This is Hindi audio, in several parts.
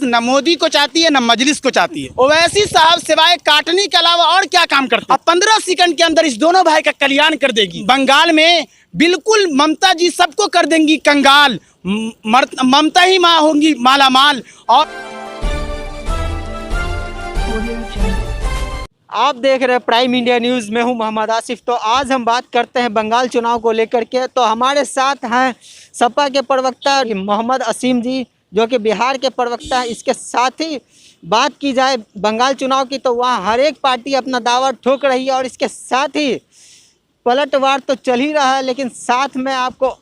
न मोदी को चाहती है न मजलिस को चाहती है। ओवैसी साहब सिवाय काटने के अलावा और क्या काम करते हैं। 15 सेकंड के अंदर इस दोनों भाई का कल्याण कर देगी। बंगाल में बिल्कुल ममता जी सबको कर देंगी कंगाल, ममता ही माँ होंगी मालामाल। और आप देख रहे हैं प्राइम इंडिया न्यूज़ में हूं मोहम्मद आसिफ। तो आज हम बात करते हैं बंगाल चुनाव को लेकर के। तो हमारे साथ हैं सपा के प्रवक्ता मोहम्मद असीम जी, जो कि बिहार के प्रवक्ता हैं। इसके साथ ही बात की जाए बंगाल चुनाव की, तो वहाँ हर एक पार्टी अपना दावा ठोक रही है और इसके साथ ही पलटवार तो चल ही रहा है, लेकिन साथ में आपको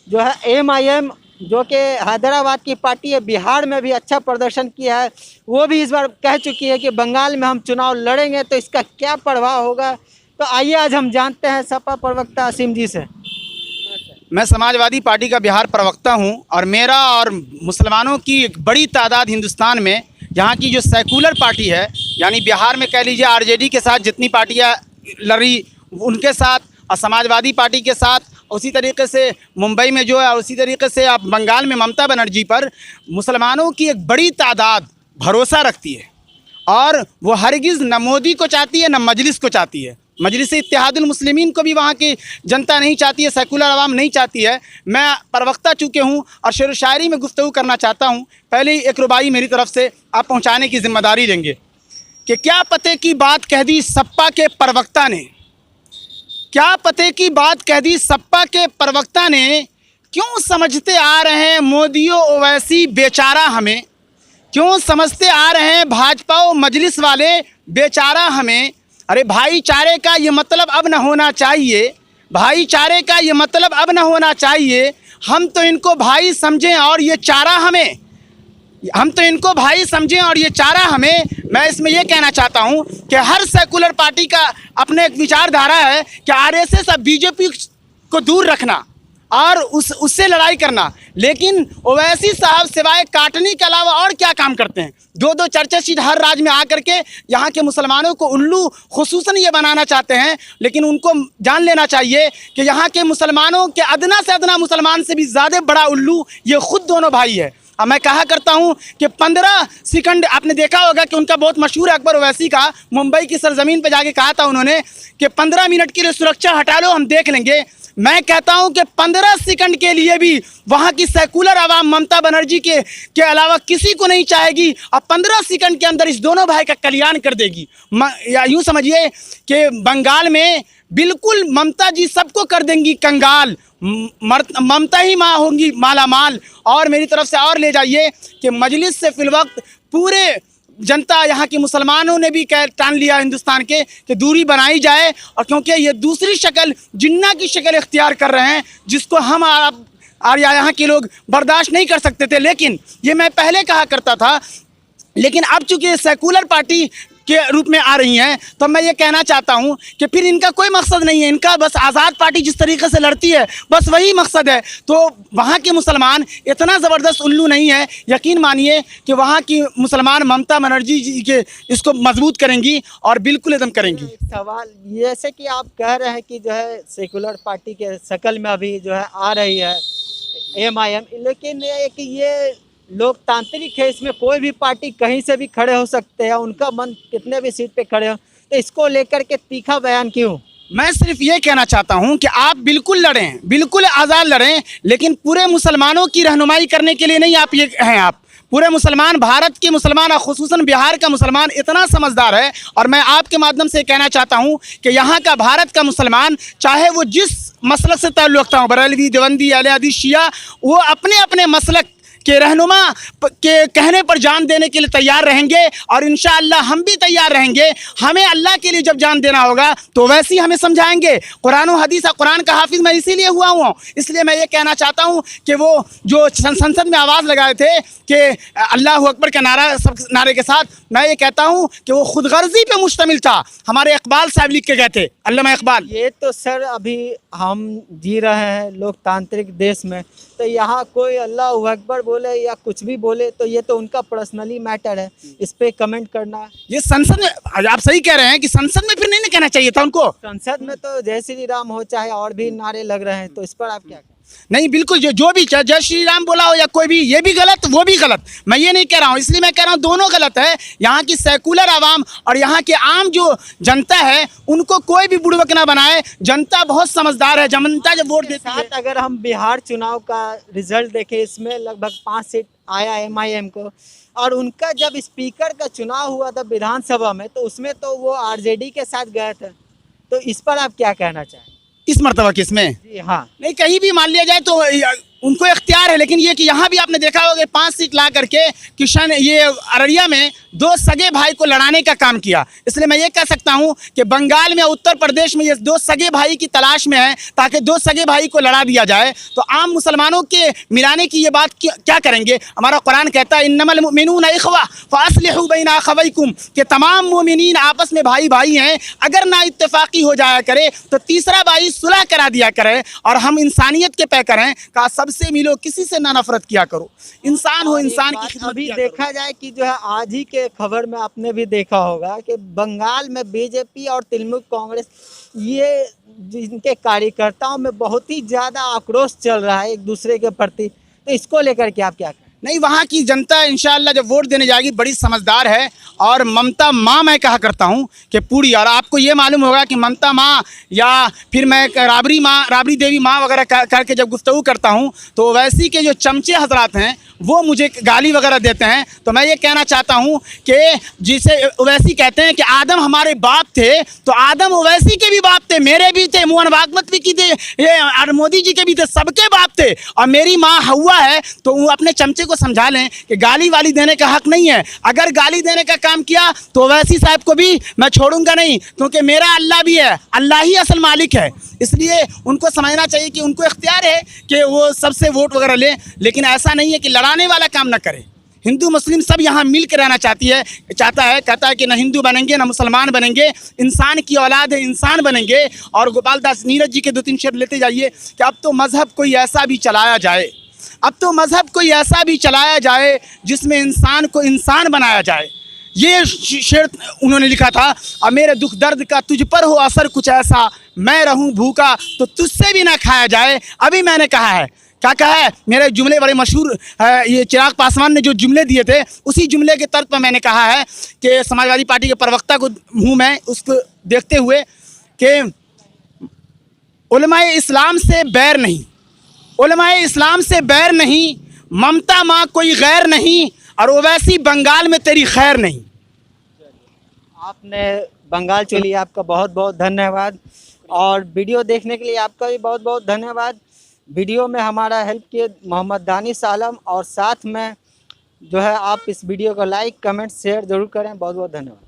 जो है MIM, जो कि हैदराबाद की पार्टी है, बिहार में भी अच्छा प्रदर्शन किया है, वो भी इस बार कह चुकी है कि बंगाल में हम चुनाव लड़ेंगे। तो इसका क्या प्रभाव होगा, तो आइए आज हम जानते हैं सपा प्रवक्ता असीम जी से। मैं समाजवादी पार्टी का बिहार प्रवक्ता हूं और मेरा और मुसलमानों की एक बड़ी तादाद हिंदुस्तान में, यहाँ की जो सेकुलर पार्टी है, यानी बिहार में कह लीजिए RJD के साथ जितनी पार्टियाँ लड़ी उनके साथ, और समाजवादी पार्टी के साथ, उसी तरीके से मुंबई में जो है, और उसी तरीके से आप बंगाल में ममता बनर्जी पर मुसलमानों की एक बड़ी तादाद भरोसा रखती है। और वो हरगिज़ न मोदी को चाहती है न मजलिस को चाहती है। मजलिस इत्तेहादुल मुस्लिमीन को भी वहाँ की जनता नहीं चाहती है, सेकुलर आवाम नहीं चाहती है। मैं प्रवक्ता चुके हूँ और शेर शायरी में गुफ्तगू करना चाहता हूँ। पहले ही एक रुबाई मेरी तरफ से आप पहुँचाने की जिम्मेदारी लेंगे कि क्या पते की बात कह दी सपा के प्रवक्ता ने, क्या पते की बात कह दी सपा के प्रवक्ता ने, क्यों समझते आ रहे हैं मोदियों ओवैसी बेचारा हमें, क्यों समझते आ रहे हैं भाजपा और मजलिस वाले बेचारा हमें। अरे भाईचारे का ये मतलब अब न होना चाहिए, भाईचारे का ये मतलब अब न होना चाहिए। हम तो इनको भाई समझें और ये चारा हमें, हम तो इनको भाई समझें और ये चारा हमें। मैं इसमें ये कहना चाहता हूँ कि हर सेकुलर पार्टी का अपने एक विचारधारा है कि RSS और BJP को दूर रखना और उससे लड़ाई करना, लेकिन ओवैसी साहब सिवाय काटने के अलावा और क्या काम करते हैं। 2-2 चर्चा सीट हर राज्य में आकर के यहाँ के मुसलमानों को उल्लू खुसूसन ये बनाना चाहते हैं, लेकिन उनको जान लेना चाहिए कि यहाँ के मुसलमानों के अदना से अदना मुसलमान से भी ज़्यादा बड़ा उल्लू ये खुद दोनों भाई है। अब मैं कहा करता हूं कि 15 सेकंड, आपने देखा होगा कि उनका बहुत मशहूर अकबर ओवैसी का मुंबई की सरजमीन पे जाके कहा था उन्होंने कि 15 मिनट के लिए सुरक्षा हटा लो, हम देख लेंगे। मैं कहता हूं कि 15 सेकंड के लिए भी वहां की सेकुलर आवाम ममता बनर्जी के अलावा किसी को नहीं चाहेगी और 15 सेकंड के अंदर इस दोनों भाई का कल्याण कर देगी। या यूँ समझिए कि बंगाल में बिल्कुल ममता जी सबको कर देंगी कंगाल, ममता ही माँ होंगी मालामाल। और मेरी तरफ से और ले जाइए कि मजलिस से फिलवक्त पूरे जनता, यहाँ के मुसलमानों ने भी ठान लिया हिंदुस्तान के कि दूरी बनाई जाए, और क्योंकि ये दूसरी शक्ल जिन्ना की शक्ल इख्तियार कर रहे हैं, जिसको हम और यहाँ के लोग बर्दाश्त नहीं कर सकते थे। लेकिन ये मैं पहले कहा करता था, लेकिन अब चूँकि सेकुलर पार्टी के रूप में आ रही हैं, तो मैं ये कहना चाहता हूं कि फिर इनका कोई मकसद नहीं है, इनका बस आज़ाद पार्टी जिस तरीके से लड़ती है बस वही मकसद है। तो वहाँ के मुसलमान इतना ज़बरदस्त उल्लू नहीं है, यकीन मानिए कि वहाँ की मुसलमान ममता बनर्जी जी के इसको मजबूत करेंगी और बिल्कुल एकदम करेंगी। सवाल जैसे कि आप कह रहे हैं कि जो है सेकुलर पार्टी के शक्ल में अभी जो है आ रही है MIM, लेकिन ये लोकतांत्रिक है, इसमें कोई भी पार्टी कहीं से भी खड़े हो सकते हैं, उनका मन कितने भी सीट पे खड़े हो, तो इसको लेकर के तीखा बयान क्यों? मैं सिर्फ ये कहना चाहता हूं कि आप बिल्कुल लड़ें, बिल्कुल आज़ाद लड़ें, लेकिन पूरे मुसलमानों की रहनुमाई करने के लिए नहीं आप ये हैं। आप पूरे मुसलमान, भारत के मुसलमान और खुसूसन बिहार का मुसलमान इतना समझदार है, और मैं आपके माध्यम से कहना चाहता हूं कि यहाँ का भारत का मुसलमान, चाहे वो जिस मसलक से ताल्लुक़ रखता हो, बरेलवी, देवबंदी, अहले हदीस, शिया, वो अपने अपने मसलक के रहनुमा के कहने पर जान देने के लिए तैयार रहेंगे, और इंशाअल्लाह हम भी तैयार रहेंगे। हमें अल्लाह के लिए जब जान देना होगा तो वैसे ही हमें समझाएंगे। कुरान और हदीस, कुरान का हाफिज़ मैं इसीलिए हुआ हूँ। इसलिए मैं ये कहना चाहता हूँ कि वो जो संसद में आवाज़ लगाए थे कि अल्लाह अकबर का नारा, सब नारे के साथ, मैं ये कहता हूँ कि वो खुद गर्जी पे मुश्तमिल था। हमारे इकबाल साहब लिख के गए थे, अल्लामा इकबाल। ये तो सर अभी हम जी रहे हैं लोकतांत्रिक देश में, तो यहाँ कोई अल्लाह अकबर बोले या कुछ भी बोले तो ये तो उनका पर्सनली मैटर है, इस पे कमेंट करना। ये संसद में, आप सही कह रहे हैं कि संसद में फिर नहीं कहना चाहिए था उनको। संसद में तो जय श्री राम हो, चाहे और भी नारे लग रहे हैं, तो इस पर आप क्या कहें? नहीं, बिल्कुल जो भी जय श्री राम बोला हो या कोई भी, ये भी गलत वो भी गलत। मैं ये नहीं कह रहा हूँ, इसलिए मैं कह रहा हूँ दोनों गलत है। यहाँ की सेकुलर आवाम और यहाँ के आम जो जनता है उनको कोई भी बुड़बक ना बनाए। जनता बहुत समझदार है। जनता जब वोट देती है, साथ अगर हम बिहार चुनाव का रिजल्ट देखें, इसमें लगभग 5 सीट आया MIM को, और उनका जब स्पीकर का चुनाव हुआ था विधानसभा में, तो उसमें तो वो RJD के साथ गए थे। तो इस पर आप क्या कहना चाहें? इस मरतबा किसमें? जी हाँ, नहीं, कहीं भी मान लिया जाए तो उनको इख्तियार है, लेकिन ये कि यहाँ भी आपने देखा होगा 5 सीट ला करके किशन ये अररिया में 2 सगे भाई को लड़ाने का काम किया। इसलिए मैं ये कह सकता हूँ कि बंगाल में, उत्तर प्रदेश में ये 2 सगे भाई की तलाश में है, ताकि 2 सगे भाई को लड़ा दिया जाए। तो आम मुसलमानों के मिलाने की ये बात क्या करेंगे? हमारा कुरान कहता है इन्नमल मुमिनूना इख्वा फअस्लिहू बैना अखवैकुम, कि तमाम मोमिनीन आपस में भाई भाई हैं। अगर ना इत्तेफाकी हो जाया करे तो तीसरा भाई सुलह करा दिया करे, और हम इंसानियत के पैकर हैं। कहा सबसे मिलो, किसी से ना नफरत किया करो, इंसान हो, इंसान की खिदमत अभी किया देखा जाए कि जो है आज ही के खबर में आपने भी देखा होगा कि बंगाल में BJP और तृणमूल कांग्रेस, ये जिनके कार्यकर्ताओं में बहुत ही ज़्यादा आक्रोश चल रहा है एक दूसरे के प्रति। तो इसको लेकर के आप क्या कहें? नहीं, वहाँ की जनता इंशाअल्लाह जब वोट देने जाएगी बड़ी समझदार है। और ममता माँ मैं कहा करता हूँ कि पूरी, और आपको ये मालूम होगा कि ममता माँ या फिर मैं राबड़ी देवी माँ वगैरह करके जब गुफ्तगू करता हूँ तो ओवैसी के जो चमचे हजरात हैं वो मुझे गाली वगैरह देते हैं। तो मैं ये कहना चाहता हूँ कि जिसे ओवैसी कहते हैं कि आदम हमारे बाप थे, तो आदम ओवैसी के भी बाप थे, मेरे भी थे, मोहन भागवत भी की थे, ये मोदी जी के भी थे, सबके बाप थे। और मेरी माँ हवा है, तो वो अपने चमचे को समझा लें कि गाली वाली देने का हक नहीं है। अगर गाली देने का काम किया तो ओवैसी साहब को भी मैं छोड़ूंगा नहीं, क्योंकि मेरा अल्लाह भी है, अल्लाह ही असल मालिक है। इसलिए उनको समझना चाहिए कि उनको इख्तियार है कि वो सबसे वोट वगैरह लें, लेकिन ऐसा नहीं है कि लड़ाने वाला काम ना करे। हिंदू मुस्लिम सब यहाँ मिल कर रहना कहता है कि ना हिंदू बनेंगे ना मुसलमान बनेंगे, इंसान की औलाद है, इंसान बनेंगे। और गोपाल दास नीरज जी के 2-3 शेर लेते जाइए कि अब तो मज़हब कोई ऐसा भी चलाया जाए, अब तो मज़हब कोई ऐसा भी चलाया जाए जिसमें इंसान को इंसान बनाया जाए। ये शेर उन्होंने लिखा था। और मेरे दुख दर्द का तुझ पर हो असर कुछ ऐसा, मैं रहूं भूखा तो तुझसे भी ना खाया जाए। अभी मैंने कहा है, क्या कहा है? मेरे जुमले बड़े मशहूर ये चिराग पासवान ने जो जुमले दिए थे, उसी जुमले के तर्ज पर मैंने कहा है कि समाजवादी पार्टी के प्रवक्ता को हूँ मैं, उसको देखते हुए कि उलमाए इस्लाम से बैर नहीं, उलमाए इस्लाम से बैर नहीं, ममता माँ कोई गैर नहीं, और ओवैसी बंगाल में तेरी खैर नहीं। आपने बंगाल चली, आपका बहुत बहुत धन्यवाद, और वीडियो देखने के लिए आपका भी बहुत बहुत धन्यवाद। वीडियो में हमारा हेल्प किए मोहम्मद दानिश आलम, और साथ में जो है आप इस वीडियो को लाइक कमेंट शेयर ज़रूर करें। बहुत बहुत धन्यवाद।